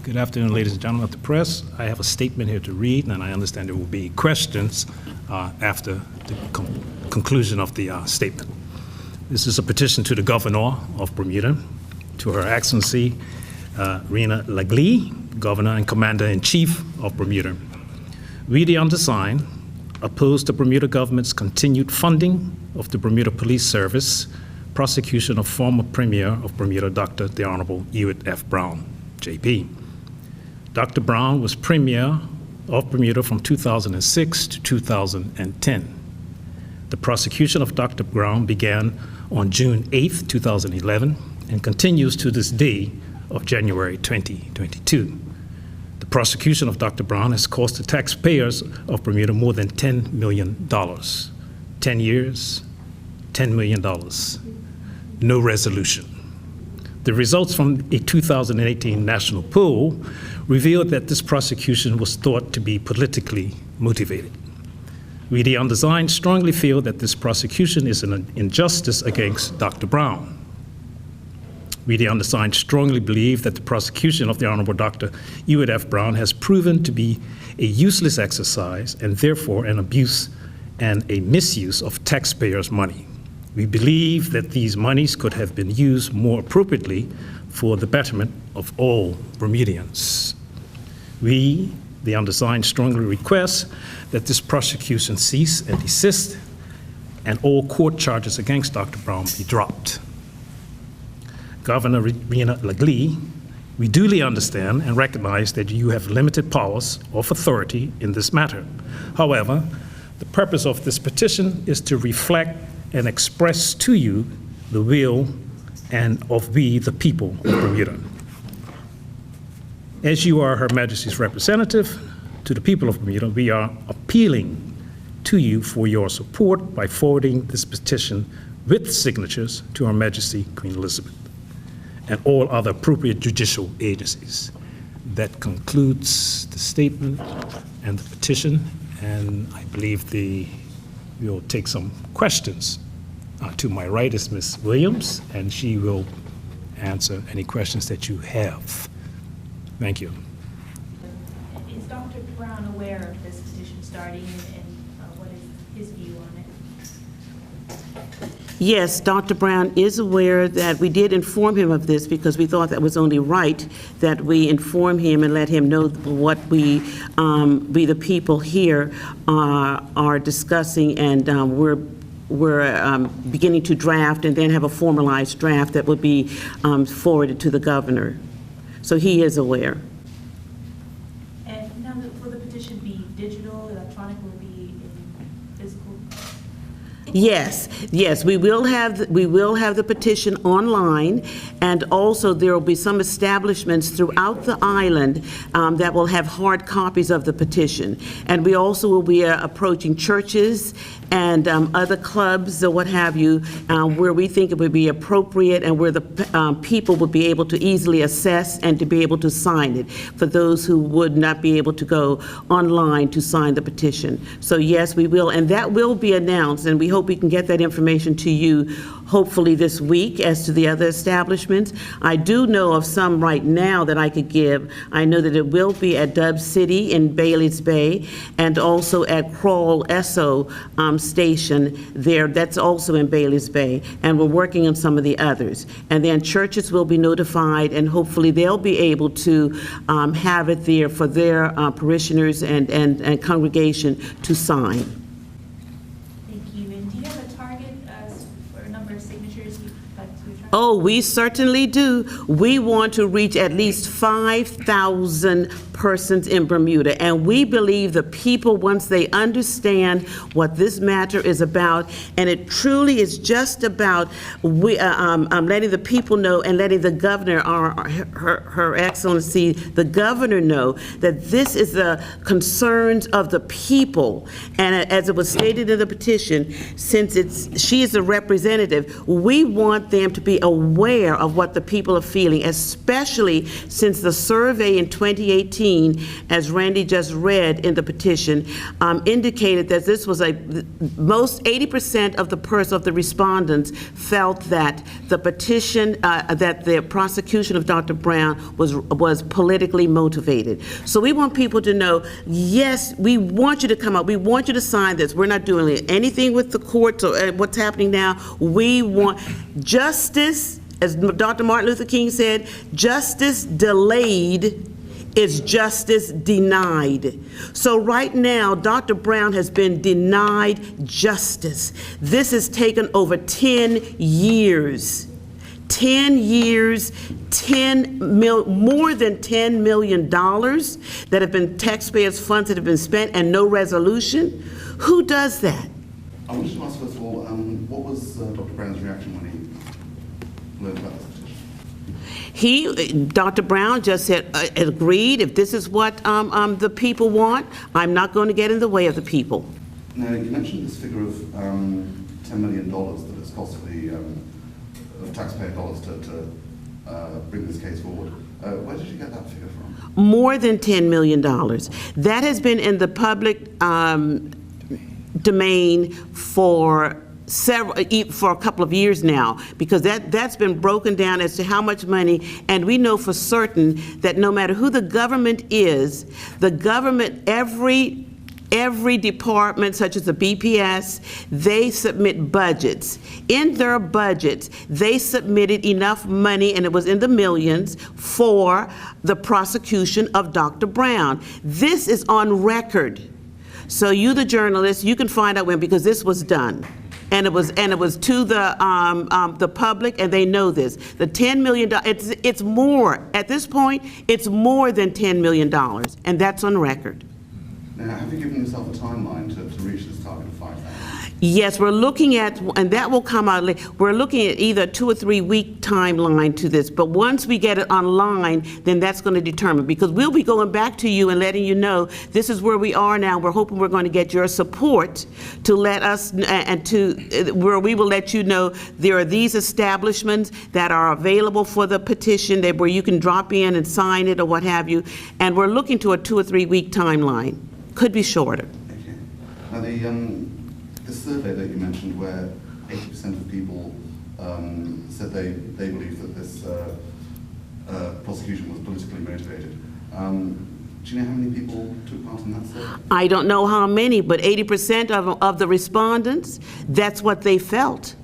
Good afternoon, ladies and gentlemen of the press. I have a statement here to read, and I understand there will be questions after the conclusion of the statement. This is a petition to the Governor of Bermuda, to Her Excellency Rena Leglee, Governor and Commander-in-Chief of Bermuda. We, the undersigned, oppose the Bermuda government's continued funding of the Bermuda Police Service, prosecution of former Premier of Bermuda, Dr. the Honorable Ewart F. Brown, JP. Dr. Brown was Premier of Bermuda from 2006 to 2010. The prosecution of Dr. Brown began on June 8, 2011, and continues to this day of January 2022. The prosecution of Dr. Brown has cost the taxpayers of Bermuda more than $10 million. 10 years, $10 million. No resolution. The results from a 2018 national poll revealed that this prosecution was thought to be politically motivated. We, the undersigned, strongly feel that this prosecution is an injustice against Dr. Brown. We, the undersigned, strongly believe that the prosecution of the Honorable Dr. Ewart F. Brown has proven to be a useless exercise and therefore an abuse and a misuse of taxpayers' money. We believe that these monies could have been used more appropriately for the betterment of all Bermudians. We, the undersigned, strongly request that this prosecution cease and desist and all court charges against Dr. Brown be dropped. Governor Rena Leglee, we duly understand and recognize that you have limited powers of authority in this matter. However, the purpose of this petition is to reflect and express to you the will and of we, the people of Bermuda. As you are Her Majesty's representative to the people of Bermuda, we are appealing to you for your support by forwarding this petition with signatures to Her Majesty Queen Elizabeth and all other appropriate judicial agencies. That concludes the statement and the petition, and I believe we'll take some questions. To my right is Ms. Williams, and she will answer any questions that you have. Thank you. Is Dr. Brown aware of this petition starting, and what is his view on it? Yes, Dr. Brown is aware that we did inform him of this because we thought that was only right that we inform him and let him know what we the people here are discussing, and we're beginning to draft and then have a formalized draft that will be forwarded to the governor. So he is aware. And now, will the petition be digital, electronic, will it be in physical? Yes, we will have the petition online, and also there will be some establishments throughout the island that will have hard copies of the petition. And we also will be approaching churches and other clubs or what have you, where we think it would be appropriate and where the people would be able to easily assess and to be able to sign it for those who would not be able to go online to sign the petition. So yes, we will, and that will be announced, and we hope we can get that information to you hopefully this week as to the other establishments. I do know of some right now that I could give. I know that it will be at Dub City in Bailey's Bay, and also at Crawl Esso station there. That's also in Bailey's Bay, and we're working on some of the others. And then churches will be notified, and hopefully they'll be able to have it there for their parishioners and congregation to sign. Oh, we certainly do. We want to reach at least 5,000 persons in Bermuda, and we believe the people, once they understand what this matter is about, and it truly is just about letting the people know and letting the governor, Her Excellency, the governor, know that this is the concerns of the people. And as it was stated in the petition, since she is a representative, we want them to be aware of what the people are feeling, especially since the survey in 2018, as Randy just read in the petition, indicated that this was most 80% of the respondents felt that the petition, that the prosecution of Dr. Brown was politically motivated. So we want people to know, yes, we want you to come up, we want you to sign this. We're not doing anything with the courts or what's happening now. We want justice, as Dr. Martin Luther King said, justice delayed is justice denied. So right now, Dr. Brown has been denied justice. This has taken over 10 years. 10 years, more than $10 million that have been taxpayers' funds that have been spent and no resolution. Who does that? I wanted to ask, first of all, what was Dr. Brown's reaction when he learned about this petition? Dr. Brown just said, agreed, if this is what the people want, I'm not going to get in the way of the people. Now, you mentioned this figure of $10 million that it's cost of taxpayer dollars to bring this case forward. Where did you get that figure from? More than $10 million. That has been in the public domain for a couple of years now, because that's been broken down as to how much money, and we know for certain that no matter who the government is, the government, every department, such as the BPS, they submit budgets. In their budgets, they submitted enough money, and it was in the millions, for the prosecution of Dr. Brown. This is on record. So you, the journalist, you can find out when, because this was done. And it was to the public, and they know this. The $10 million, it's more, at this point, it's more than $10 million, and that's on record. Now, have you given yourself a timeline to reach this target of 5,000? Yes, we're looking at, and that will come out later, we're looking at either a 2 or 3 week timeline to this, but once we get it online, then that's going to determine, because we'll be going back to you and letting you know this is where we are now. We're hoping we're going to get your support to let us, and where we will let you know there are these establishments that are available for the petition, where you can drop in and sign it or what have you, and we're looking to a 2 or 3 week timeline. Could be shorter. Okay. Now, the survey that you mentioned, where 80% of people said they believe that this prosecution was politically motivated. Do you know how many people took part in that survey? I don't know how many, but 80% of the respondents, that's what they felt.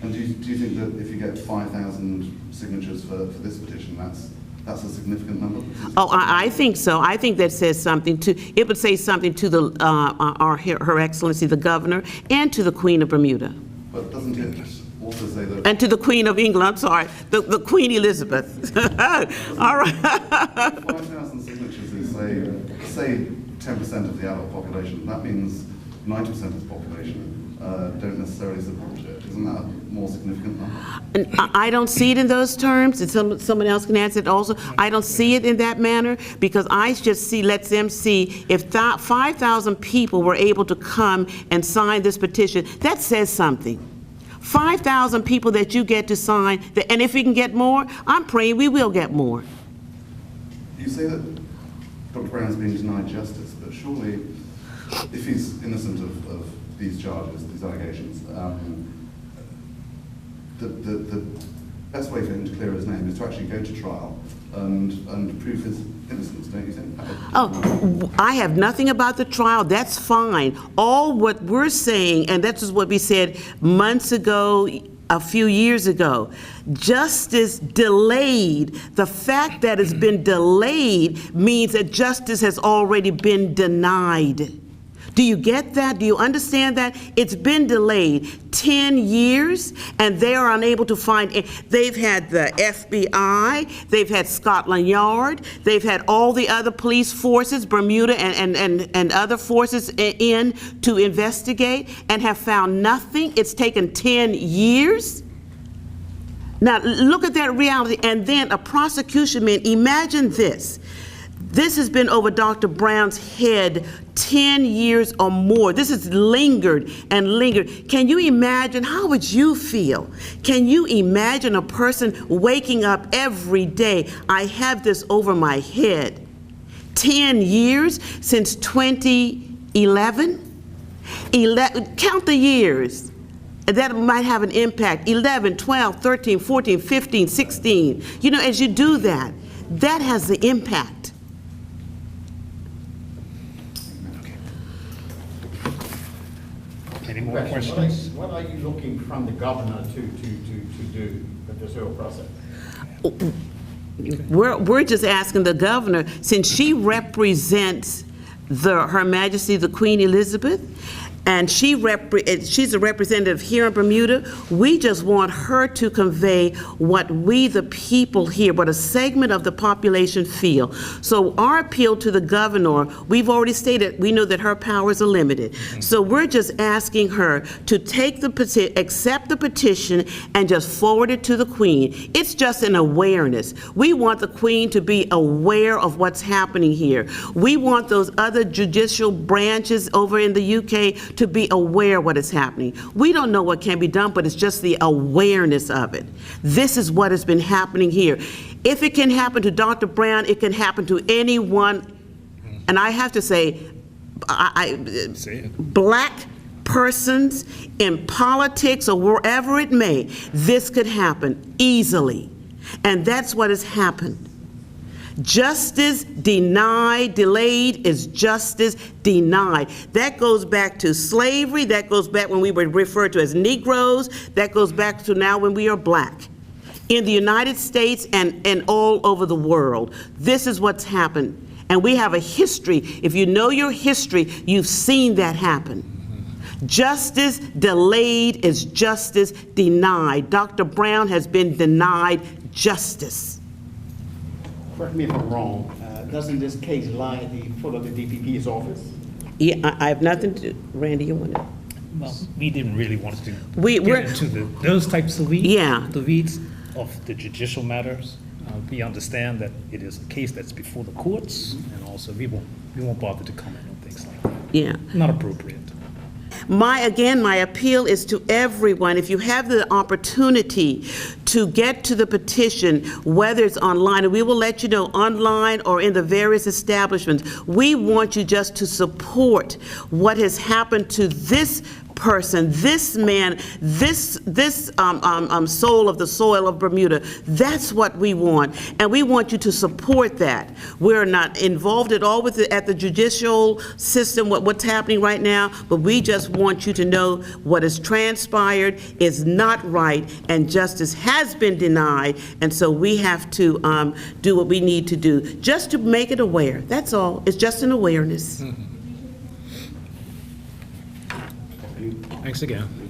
And do you think that if you get 5,000 signatures for this petition, that's a significant number? Oh, I think so. I think that says something it would say something to Her Excellency the Governor and to the Queen of Bermuda. But doesn't it also say that... And to the Queen of England, I'm sorry, the Queen Elizabeth. All right. 5,000 signatures is, say 10% of the adult population. That means 90% of the population don't necessarily support it. Isn't that a more significant number? I don't see it in those terms, and someone else can answer it also. I don't see it in that manner, because I just let them see if 5,000 people were able to come and sign this petition, that says something. 5,000 people that you get to sign, and if we can get more, I'm praying we will get more. You say that Dr. Brown is being denied justice, but surely, if he's innocent of these charges, these allegations, the best way for him to clear his name is to actually go to trial and prove his innocence, don't you think? Oh, I have nothing about the trial. That's fine. All what we're saying, and that's what we said months ago, a few years ago, justice delayed. The fact that it's been delayed means that justice has already been denied. Do you get that? Do you understand that? It's been delayed 10 years, and they are unable to find it. They've had the FBI, they've had Scotland Yard, they've had all the other police forces, Bermuda and other forces in to investigate, and have found nothing. It's taken 10 years. Now, look at that reality. And then a prosecution man, imagine this. This has been over Dr. Brown's head 10 years or more. This has lingered and lingered. Can you imagine? How would you feel? Can you imagine a person waking up every day? I have this over my head. 10 years since 2011? Count the years. That might have an impact. 11, 12, 13, 14, 15, 16. You know, as you do that, that has the impact. Any more Question. questions? What are you looking from the governor to do with this whole process? We're just asking the governor, since she represents Her Majesty the Queen Elizabeth, and she's a representative here in Bermuda, we just want her to convey what we, the people here, what a segment of the population feel. So our appeal to the governor, we've already stated, we know that her powers are limited. So we're just asking her to take accept the petition and just forward it to the Queen. It's just an awareness. We want the Queen to be aware of what's happening here. We want those other judicial branches over in the UK to be aware of what is happening. We don't know what can be done, but it's just the awareness of it. This is what has been happening here. If it can happen to Dr. Brown, it can happen to anyone. And I have to say, black persons in politics or wherever it may, this could happen easily. And that's what has happened. Justice denied, delayed is justice denied. That goes back to slavery, that goes back when we were referred to as Negroes, that goes back to now when we are black. In the United States and all over the world, this is what's happened. And we have a history. If you know your history, you've seen that happen. Justice delayed is justice denied. Dr. Brown has been denied justice. Correct me if I'm wrong, doesn't this case lie at the foot of the DPP's office? Yeah, I have nothing to, Randy, you want to? Well, we didn't really want to We're- get into those types of weeds. Yeah. The weeds of the judicial matters. We understand that it is a case that's before the courts, and also we won't bother to comment on things like that. Yeah. Not appropriate. My appeal is to everyone, if you have the opportunity to get to the petition, whether it's online, and we will let you know online or in the various establishments, we want you just to support what has happened to this person, this man, this soul of the soil of Bermuda. That's what we want, and we want you to support that. We're not involved at all with at the judicial system, what's happening right now, but we just want you to know what has transpired is not right, and justice has been denied, and so we have to do what we need to do, just to make it aware. That's all. It's just an awareness. Thanks again.